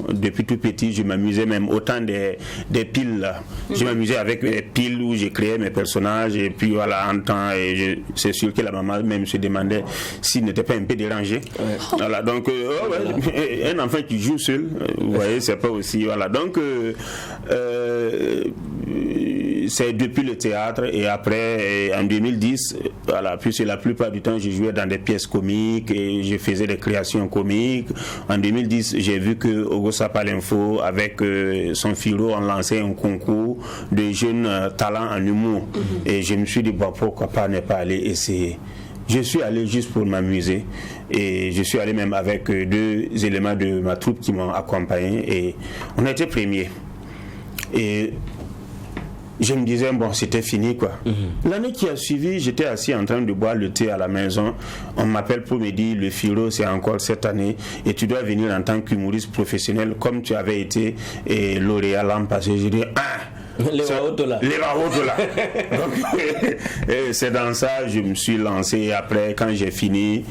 Depuis tout petit, je m'amusais même autant des piles là. Je m'amusais avec les piles où j'ai créé mes personnages et puis voilà, en temps, et c'est sûr que la maman même se demandait s'il n'était pas un peu dérangé. Voilà, donc un enfant qui joue seul, vous voyez, c'est pas aussi... Voilà, donc c'est depuis le théâtre et après en 2010, voilà, puisque la plupart du temps je jouais dans des pièces comiques et je faisais des créations comiques. En 2010, j'ai vu que Augusta Palinfo avec son philo ont lancé un concours de jeunes talents en humour et je me suis dit bon, pourquoi pas ne pas aller essayer. Je suis allé juste pour m'amuser et je suis allé même avec 2 éléments de ma troupe qui m'ont accompagné et on a été premiers. Et je me disais, bon, c'était fini, quoi. L'année qui a suivi, j'étais assis en train de boire le thé à la maison. On m'appelle pour me dire, le philo, c'est encore cette année et tu dois venir en tant qu'humoriste professionnel comme tu avais été lauréat l'an passé. J'ai dit, les Waotola. Donc, c'est dans ça je me suis lancé. Et après, quand j'ai fini,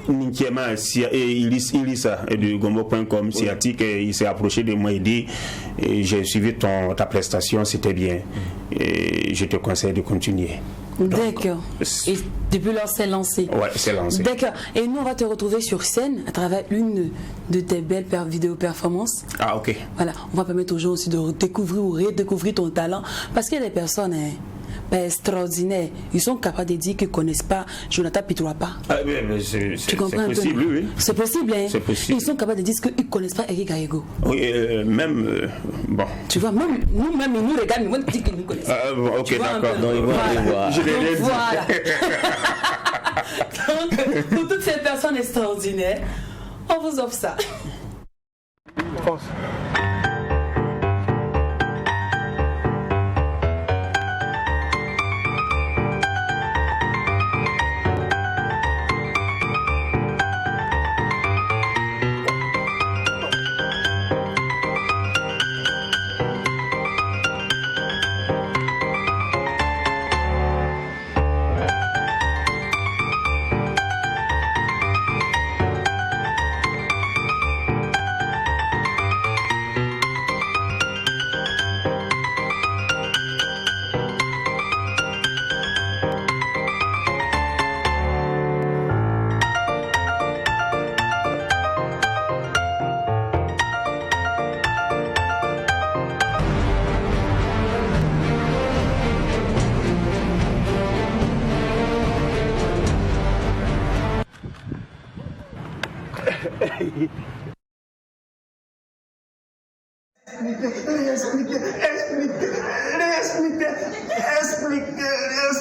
Ninkiema Ilissa de Gombo.com sciatique, il s'est approché de moi et dit j'ai suivi ta prestation, c'était bien et je te conseille de continuer. D'accord. Et depuis lors, c'est lancé. Ouais, c'est lancé. D'accord. Et nous, on va te retrouver sur scène à travers une de tes belles vidéos performances. Ah, ok. Voilà. On va permettre aux gens aussi de découvrir ou redécouvrir ton talent. Parce qu'il y a des personnes extraordinaires. Ils sont capables de dire qu'ils ne connaissent pas Jonathan Pitouapa. Ah, mais c'est possible, oui. C'est possible, hein? C'est possible. Ils sont capables de dire qu'ils ne connaissent pas Eric Gallego. Oui, même. Bon. Tu vois, même nous-mêmes, ils nous regardent, mais moi, je dis qu'ils nous connaissent. Ah, bon, ok, d'accord. Non, ils vont aller voir. Je l'ai dit. Voilà. Donc, pour toutes ces personnes extraordinaires, on vous offre ça. Pense.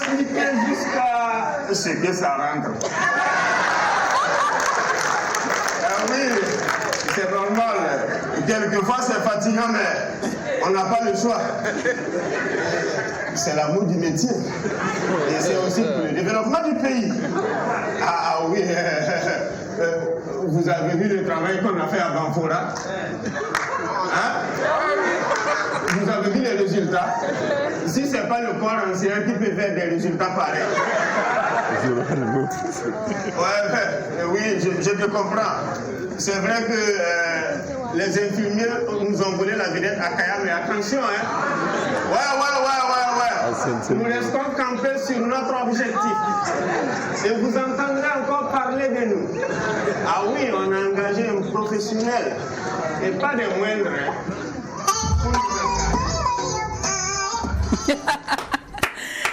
Expliquer jusqu'à ce que ça rentre. Ah oui, c'est normal. Quelquefois c'est fatigant, mais on n'a pas le choix. C'est l'amour du métier. Et c'est aussi pour le développement du pays. Ah oui, vous avez vu le travail qu'on a fait à Banfora? Hein? Vous avez vu les résultats? Si ce n'est pas le corps ancien qui peut faire des résultats pareils. Oui, je te comprends. C'est vrai que les infirmiers nous ont volé la vedette à Kaya, mais attention, hein. Nous restons campés sur notre objectif. Et vous entendrez encore parler de nous. Ah oui, on a engagé un professionnel. Et pas des moindres.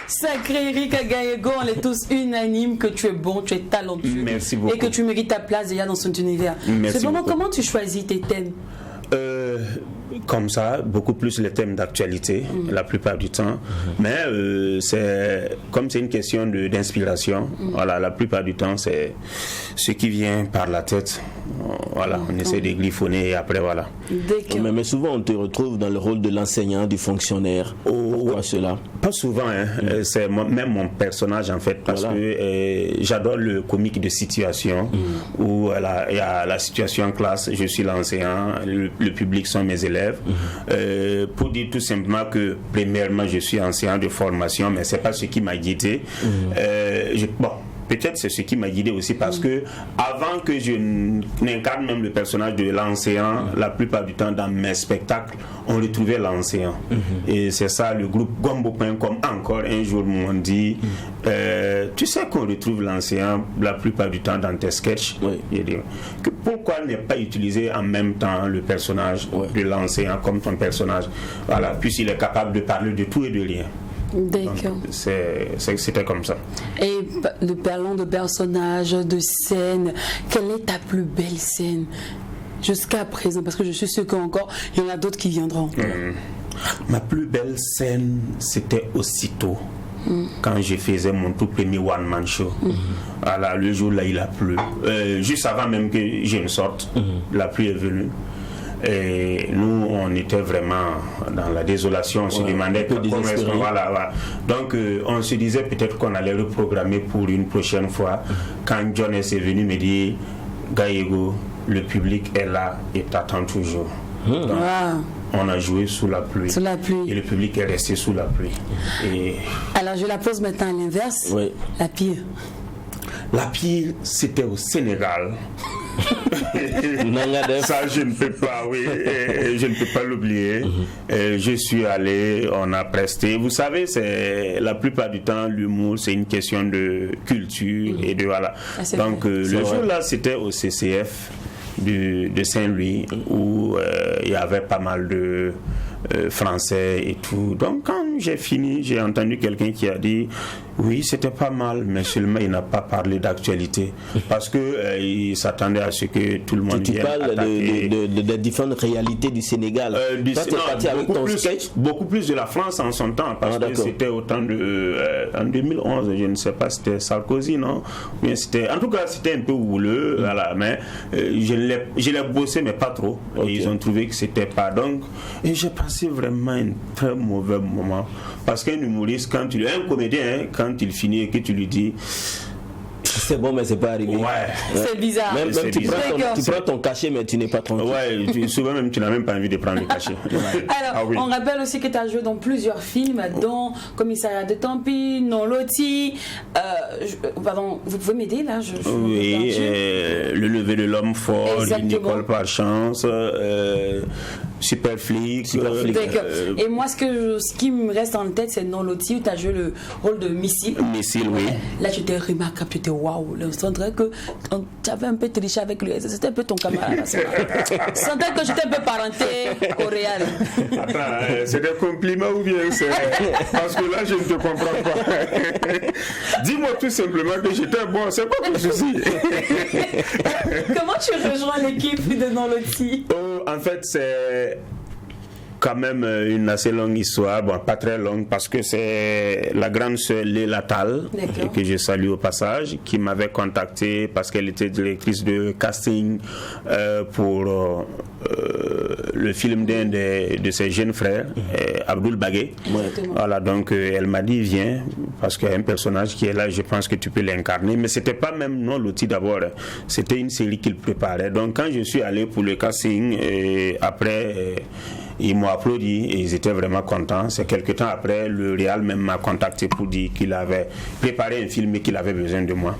Sacré Eric Gallego, on est tous unanimes que tu es bon, tu es talentueux. Merci beaucoup. Et que tu mérites ta place déjà dans son univers. Merci Cependant, beaucoup. comment tu choisis tes thèmes? Comme ça, beaucoup plus les thèmes d'actualité la plupart du temps. Mais comme c'est une question d'inspiration, voilà, la plupart du temps c'est ce qui vient par la tête. Voilà, on essaie de griffonner et après voilà. Mais souvent on te retrouve dans le rôle de l'enseignant, du fonctionnaire. Pourquoi cela? Pas souvent, hein. C'est même mon personnage en fait, parce que j'adore le comique de situation où il y a la situation en classe, je suis l'enseignant, le public sont mes élèves. Pour dire tout simplement que premièrement je suis enseignant de formation, mais c'est pas ce qui m'a guidé. Peut-être c'est ce qui m'a guidé aussi parce que avant que je n'incarne même le personnage de l'enseignant, la plupart du temps dans mes spectacles, on retrouvait l'enseignant. Et c'est ça, le groupe Gombo.com encore un jour m'ont dit tu sais qu'on retrouve l'enseignant la plupart du temps dans tes sketchs. Il dit, que pourquoi ne pas utiliser en même temps le personnage de l'enseignant comme ton personnage, voilà, puisqu'il est capable de parler de tout et de rien. D'accord. C'était comme ça. Et parlons de personnages, de scènes. Quelle est ta plus belle scène jusqu'à présent? Parce que je suis sûr qu'encore il y en a d'autres qui viendront. Ma plus belle scène, c'était aussitôt quand je faisais mon tout premier one-man show. Voilà, le jour là, il a plu. Juste avant même que je ne sorte, la pluie est venue. Et nous, on était vraiment dans la désolation. On se demandait comment est-ce qu'on va. Donc, on se disait peut-être qu'on allait reprogrammer pour une prochaine fois. Quand John est venu me dire, Gallego, le public est là et t'attend toujours. Donc, on a joué sous la pluie. Sous la pluie. Et le public est resté sous la pluie. Et... Alors, je la pose maintenant à l'inverse. La pire. La pire, c'était au Sénégal. Ça je ne peux pas, je ne peux pas l'oublier. Je suis allé, on a presté. Vous savez, c'est la plupart du temps l'humour, c'est une question de culture et de voilà. Donc le jour là, c'était au CCF de Saint-Louis où il y avait pas mal de français et tout. Donc quand j'ai fini, j'ai entendu quelqu'un qui a dit oui, c'était pas mal, mais seulement il n'a pas parlé d'actualité parce que il s'attendait à ce que tout le monde tu parles de différentes réalités du Sénégal. Beaucoup plus de la France en son temps parce que c'était au temps de en 2011, je ne sais pas, c'était Sarkozy, non? Mais c'était, en tout cas, c'était un peu houleux, voilà, mais je l'ai bossé, mais pas trop. Et ils ont trouvé que c'était pas. Donc, et j'ai passé vraiment un très mauvais moment parce qu'un humoriste, quand tu un comédien, quand il finit et que tu lui dis c'est bon mais c'est pas arrivé, c'est bizarre. Même tu prends ton cachet mais tu n'es pas tranquille. Souvent même tu n'as même pas envie de prendre le cachet. Alors on rappelle aussi que tu as joué dans plusieurs films, dont Commissariat de Tampi, Non Loti, pardon, vous pouvez m'aider là? Le lever de l'homme fort, Nicole par chance, Superflic. D'accord. Et moi, ce qui me reste en tête, c'est Non Loti, où tu as joué le rôle de Missile. Missile, oui. Là, tu étais remarquable, tu étais waouh. On sentait que tu avais un peu triché avec lui. C'était un peu ton camarade. Je sentais que j'étais un peu parenté au Real. Attends, c'est des compliments ou bien c'est. Parce que là, je ne te comprends pas. Dis-moi tout simplement que j'étais bon, c'est pas le souci. Comment tu rejoins l'équipe de Non Loti? En fait, c'est quand même une assez longue histoire, bon, pas très longue, parce que c'est la grande sœur Léla Tal, que je salue au passage, qui m'avait contacté parce qu'elle était directrice de casting pour le film d'un de ses jeunes frères, Abdoul Bagué. Voilà, donc elle m'a dit viens, parce qu'il y a un personnage qui est là, je pense que tu peux l'incarner, mais c'était pas même Non Loti d'abord, c'était une série qu'il préparait. Donc quand je suis allé pour le casting, après ils m'ont applaudi et ils étaient vraiment contents. C'est quelques temps après, le Real même m'a contacté pour dire qu'il avait préparé un film et qu'il avait besoin de moi.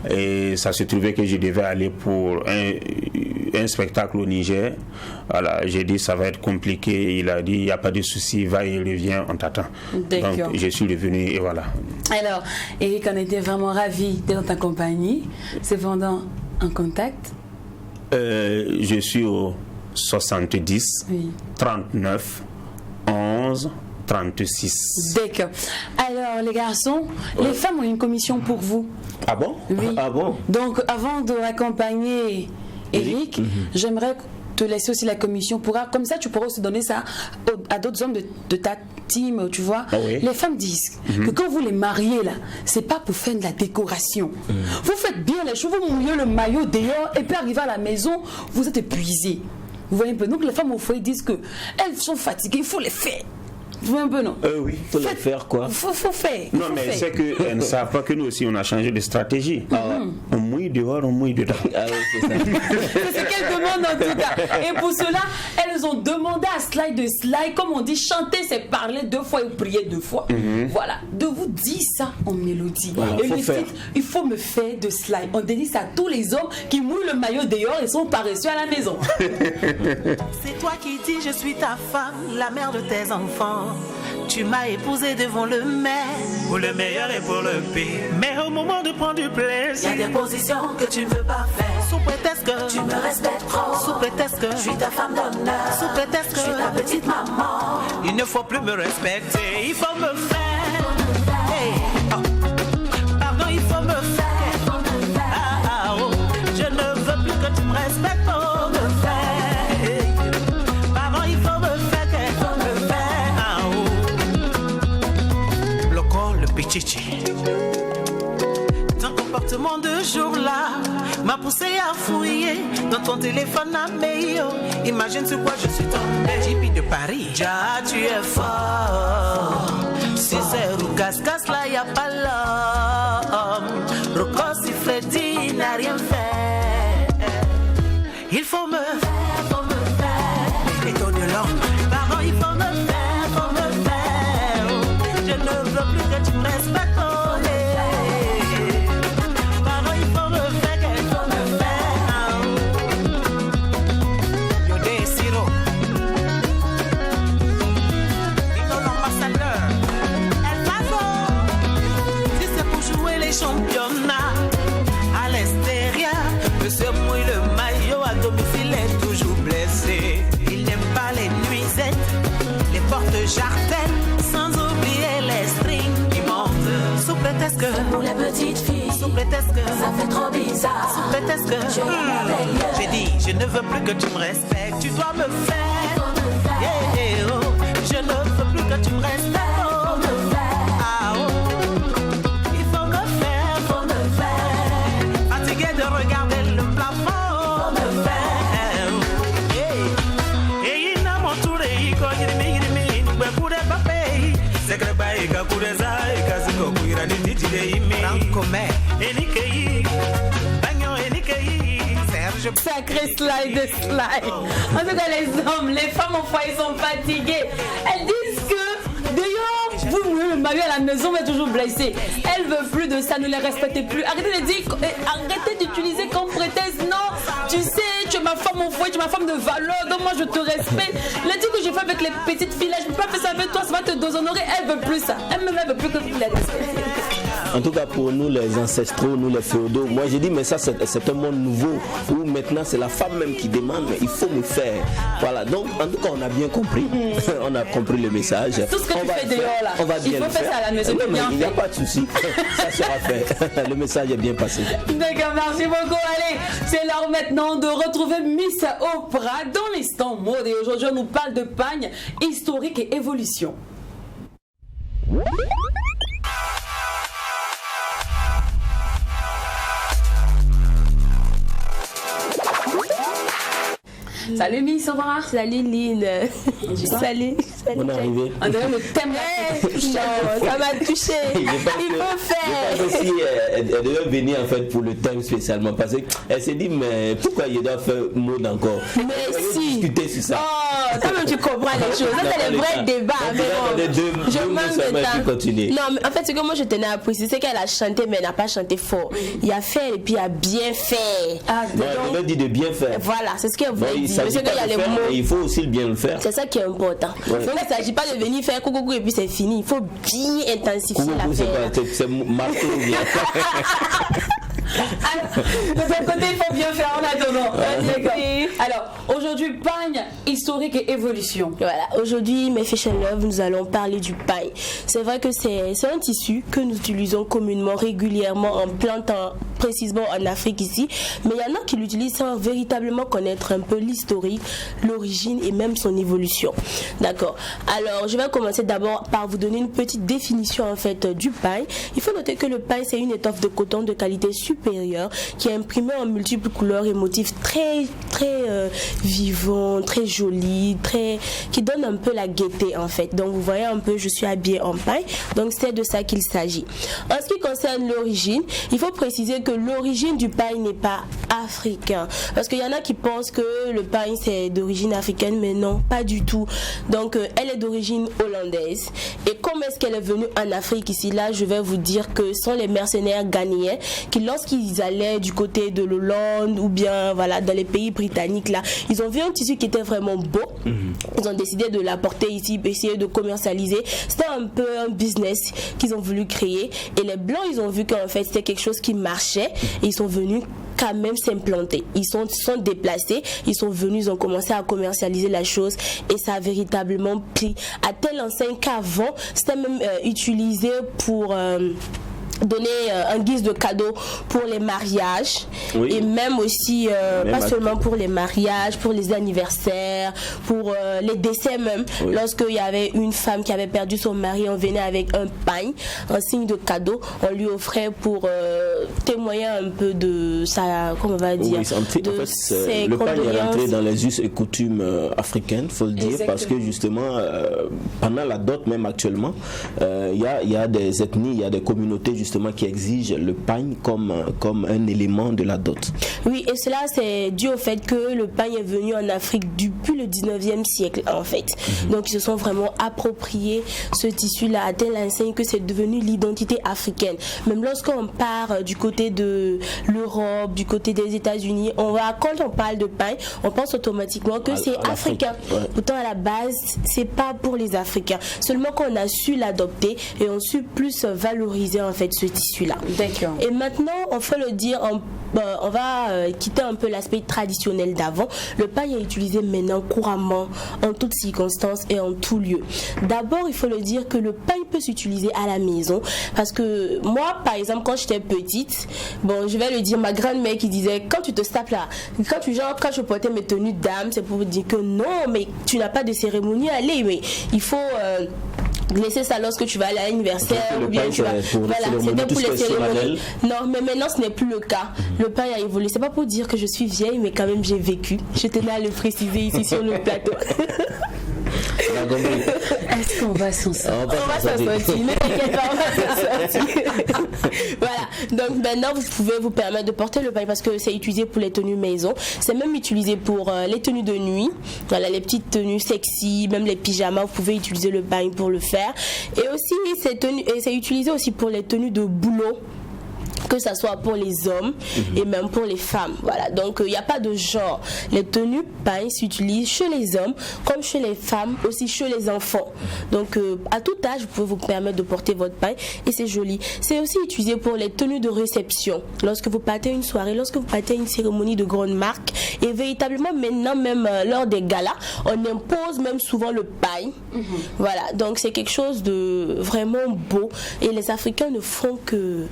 Et ça se trouvait que je devais aller pour un spectacle au Niger. Voilà, j'ai dit ça va être compliqué. Il a dit il n'y a pas de souci, va et reviens, on t'attend. Donc je suis revenu et voilà. Alors, Eric, on était vraiment ravis d'être dans ta compagnie. Cependant, en contact je suis au 70 39 11 36. D'accord. Alors les garçons, les femmes ont une commission pour vous. Ah bon? Oui. Ah bon? Donc avant de accompagner Eric, j'aimerais te laisser aussi la commission. Comme ça, tu pourras aussi donner ça à d'autres hommes de ta team, tu vois. Les femmes disent que quand vous les mariez là, c'est pas pour faire de la décoration. Vous faites bien les choses, vous mouillez le maillot dehors et puis arriver à la maison, vous êtes épuisés. Vous voyez un peu. Donc les femmes au foyer disent que elles sont fatiguées, il faut les faire. Vous voyez un peu, non? Oui, il faut les faire quoi. Faut faire. Non, mais c'est qu'elles ne savent pas que nous aussi on a changé de stratégie. On mouille dehors, on mouille dedans. C'est ce qu'elles demandent en tout cas. Et pour cela, elles ont demandé à Sly de Sly, comme on dit, chanter c'est parler 2 fois et prier 2 fois. Voilà, de vous dire ça en mélodie. Et le titre, il faut me faire de Sly. On dédie ça à tous les hommes qui mouillent le maillot dehors et sont paresseux à la maison. C'est toi qui dis je suis ta femme, la mère de tes enfants. Tu m'as épousé devant le maire, pour le meilleur et pour le pire. Mais au moment de prendre du plaisir, y a des positions que tu ne veux pas faire. Sous prétexte que tu me respectes trop. Sous prétexte que je suis ta femme d'honneur. Sous prétexte que je suis ta petite maman. Il ne faut plus me respecter, il faut me faire. Pardon, il faut me faire. Je ne veux plus que tu me respectes. Ton comportement de jour-là m'a poussé à fouiller dans ton téléphone à mail. Imagine sur quoi je suis tombé. JP de Paris, ja, tu es fort. Si c'est Rougas, là y'a pas l'homme. Rocos, si Freddy n'a rien fait. Il faut me faire, faut me faire. Les méthodes de l'homme. Pardon, il faut me faire, faut me faire. Je ne veux plus que tu me respectes. Pardon, il faut me faire, il faut me faire. Yodé Siro, Nino l'ambassadeur. El Paso. Si c'est pour jouer les championnats à l'extérieur, monsieur mouille le maillot à domicile est toujours blessé. Il n'aime pas les nuisettes, les portes jartelles, sans oublier les strings qui montent. Sous prétexte que c'est pour les petites filles. Sous prétexte que ça fait trop bizarre. Sous prétexte que j'ai dit je ne veux plus que tu me respectes. Tu dois me faire. Je ne veux plus que tu me respectes. Il faut me faire, faut me faire. Fatigué de regarder le plafond. Faut me faire. Et il n'a mon tour et il cogne pour les papés. C'est que baï kakureza et kaziko kuira ni titile ime. Rancomé. Enikei. Bagno enikei. Serge. Sacré Sly de Sly. En tout cas, les hommes, les femmes au foyer sont fatiguées. Elles disent que d'ailleurs, vous mouillez le maillot à la maison, mais toujours blessé. Elles veulent plus de ça, ne les respectez plus. Arrêtez de dire, arrêtez d'utiliser comme prétexte. Non, tu sais, tu es ma femme au foyer. tu es ma femme de valeur, donc moi je te respecte. Le truc que j'ai fait avec les petites filles là, je ne peux pas faire ça avec toi, ça va te déshonorer. Elle veut plus ça. Elle-même elle veut plus que tu la respectes. En tout cas, pour nous, les ancestraux, nous, les féodaux, moi j'ai dit, mais ça, c'est un monde nouveau où maintenant c'est la femme même qui demande, mais il faut me faire. Voilà, donc en tout cas, on a bien compris. On a compris le message. Tout ce que tu fais dehors là, on va bien il faut faire ça à la maison. Il n'y a pas de souci. Ça sera fait. Le message est bien passé. D'accord, merci beaucoup. Allez, c'est l'heure maintenant de retrouver Miss Oprah dans l'instant mode. Et aujourd'hui, on nous parle de pagne historique et évolution. Salut Miss Oprah. Salut Lynn. Salut. On est arrivé. On dirait le thème. Non, ça m'a touché. Il faut faire. Je pense aussi, elle devait venir en fait pour le thème spécialement parce qu'elle s'est dit mais pourquoi il doit faire mode encore. Mais si. Discuter sur ça. Oh, toi-même tu comprends les choses. Ça c'est le vrai débat. Mais bon, je manque de temps. Continuer. Non, mais en fait, ce que moi je tenais à préciser, c'est qu'elle a chanté, mais elle n'a pas chanté fort. Il a fait et puis il a bien fait. Ah, non, elle devait dire de bien faire. Voilà, c'est ce qu'elle voulait dire. Mais c'est qu'il y a les mots. Il faut aussi bien le faire. C'est ça qui est important. Ouais. Donc il ne s'agit pas de venir faire coucou et puis c'est fini. Il faut bien intensifier l'affaire. C'est marqué ou bien. De ton côté, il faut bien faire en attendant. Alors, aujourd'hui, pagne, historique et évolution. Voilà, aujourd'hui, mes Fashion Love, nous allons parler du pagne. C'est vrai que c'est un tissu que nous utilisons communément, régulièrement, en plantant précisément en Afrique ici. Mais il y en a qui l'utilisent sans véritablement connaître un peu l'historique, l'origine et même son évolution. D'accord. Alors, je vais commencer d'abord par vous donner une petite définition en fait du pagne. Il faut noter que le pagne, c'est une étoffe de coton de qualité supérieure qui est imprimée en multiples couleurs et motifs très vivants, très jolis, qui donne un peu la gaieté en fait. Donc vous voyez un peu, je suis habillée en pagne, donc c'est de ça qu'il s'agit. En ce qui concerne l'origine, il faut préciser que l'origine du pagne n'est pas africain, parce qu'il y en a qui pensent que le pagne c'est d'origine africaine, mais non, pas du tout. Donc elle est d'origine hollandaise. Et comment est-ce qu'elle est venue en Afrique ici? Là, je vais vous dire que ce sont les mercenaires ghanéens qui, lorsqu'ils allaient du côté de l'Hollande ou bien voilà dans les pays britanniques là, ils ont vu un tissu qui était vraiment beau. Ils ont décidé de l'apporter ici, essayer de commercialiser. C'était un peu un business qu'ils ont voulu créer. Et les blancs, ils ont vu qu'en fait c'était quelque chose qui marchait et ils sont venus quand même s'implanter. Ils sont déplacés, ils sont venus, ils ont commencé à commercialiser la chose et ça a véritablement pris à telle enseigne qu'avant c'était même utilisé pour donner un guise de cadeau pour les mariages, oui. Et même aussi pas seulement pour les mariages, pour les anniversaires, pour les décès même, oui. Lorsqu'il y avait une femme qui avait perdu son mari, on venait avec un pagne, un signe de cadeau, on lui offrait pour témoigner un peu de sa, comment on va dire, oui, de ses le pagne est rentré dans les us et coutumes africaines, faut le dire. Exactement. Parce que justement pendant la dot même actuellement il y a des ethnies, il y a des communautés justement qui exige le pagne comme un élément de la dot. Oui, et cela c'est dû au fait que le pagne est venu en Afrique depuis le 19e siècle en fait. Donc ils se sont vraiment appropriés ce tissu-là à telle enseigne que c'est devenu l'identité africaine. Même lorsqu'on part du côté de l'Europe, du côté des États-Unis, quand on parle de pagne, on pense automatiquement que c'est africain. Ouais. Pourtant à la base, c'est pas pour les Africains. Seulement qu'on a su l'adopter et on su plus valoriser en fait ce tissu-là. D'accord. Et maintenant, on faut le dire, on va quitter un peu l'aspect traditionnel d'avant. Le pagne est utilisé maintenant couramment, en toutes circonstances et en tout lieu. D'abord, il faut le dire que le pagne peut s'utiliser à la maison, parce que moi, par exemple, quand j'étais petite, je vais le dire, ma grand-mère qui disait, quand tu te tapes là, quand je portais mes tenues d'âme, c'est pour vous dire que non, mais tu n'as pas de cérémonie, allez, mais il faut laisser ça lorsque tu vas aller à l'anniversaire ou bien tu vas c'était pour les cérémonies. Non, mais maintenant ce n'est plus le cas. Le pagne a évolué. C'est pas pour dire que je suis vieille, mais quand même j'ai vécu. Je tenais à le préciser ici sur le plateau. Est-ce qu'on va s'en sortir? On va s'en sortir. Ne t'inquiète pas, on va s'en sortir. Voilà. Donc maintenant vous pouvez vous permettre de porter le pagne parce que c'est utilisé pour les tenues maison. C'est même utilisé pour les tenues de nuit. Voilà, les petites tenues sexy, même les pyjamas. Vous pouvez utiliser le pagne pour le faire. Et aussi c'est utilisé aussi pour les tenues de boulot. que ça soit pour les hommes et même pour les femmes. Voilà, donc il n'y a pas de genre. Les tenues paille s'utilisent chez les hommes comme chez les femmes, aussi chez les enfants. Donc à tout âge, vous pouvez vous permettre de porter votre paille et c'est joli. C'est aussi utilisé pour les tenues de réception. Lorsque vous partez à une soirée, lorsque vous partez à une cérémonie de grande marque, et véritablement maintenant même lors des galas, on impose même souvent le paille. Voilà, donc c'est quelque chose de vraiment beau et les Africains ne font que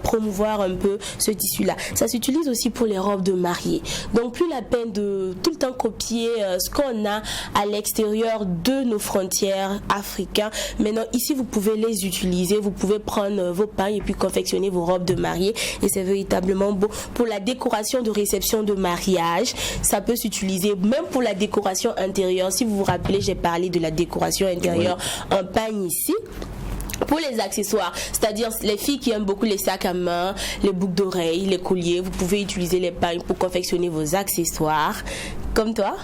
promouvoir un peu ce tissu-là. Ça s'utilise aussi pour les robes de mariée. Donc plus la peine de tout le temps copier ce qu'on a à l'extérieur de nos frontières africaines. Maintenant ici vous pouvez les utiliser, vous pouvez prendre vos pailles et puis confectionner vos robes de mariée et c'est véritablement beau. Pour la décoration de réception de mariage, ça peut s'utiliser même pour la décoration intérieure. Si vous vous rappelez, j'ai parlé de la décoration intérieure en pagne ici. Pour les accessoires, c'est-à-dire les filles qui aiment beaucoup les sacs à main, les boucles d'oreilles, les colliers, vous pouvez utiliser les pagnes pour confectionner vos accessoires. Comme toi?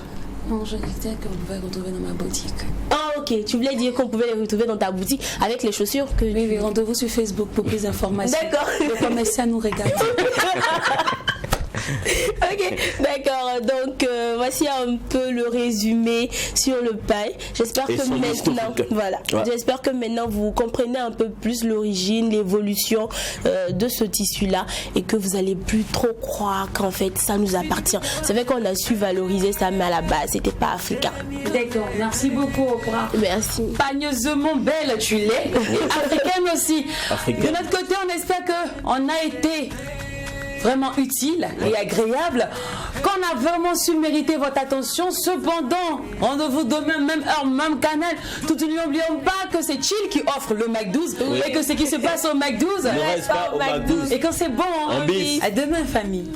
Non, je disais que vous pouvez retrouver dans ma boutique. Ah ok, tu voulais dire qu'on pouvait les retrouver dans ta boutique avec les chaussures que... Oui, rendez-vous sur Facebook pour plus d'informations. D'accord. Le commerçant nous regarde. Ok, d'accord. Donc voici un peu le résumé sur le paille. J'espère que maintenant, j'espère que maintenant vous comprenez un peu plus l'origine, l'évolution de ce tissu-là et que vous allez plus trop croire qu'en fait ça nous appartient. C'est vrai qu'on a su valoriser ça, mais à la base c'était pas africain. D'accord, merci beaucoup Oprah. Merci. Pagneusement belle tu l'es et africaine aussi. De notre côté, on espère que on a été vraiment utile et agréable, qu'on a vraiment su mériter votre attention. Cependant, rendez-vous demain, même heure, même canal. Tout n'oublions pas que c'est Chill qui offre le Mac 12 et que ce qui se passe au Mac 12 ne reste pas au Mac 12. Et quand c'est bon, hein, à demain famille.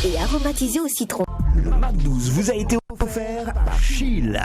Et aromatisé au citron. Le Mac 12 vous a été offert par Chill.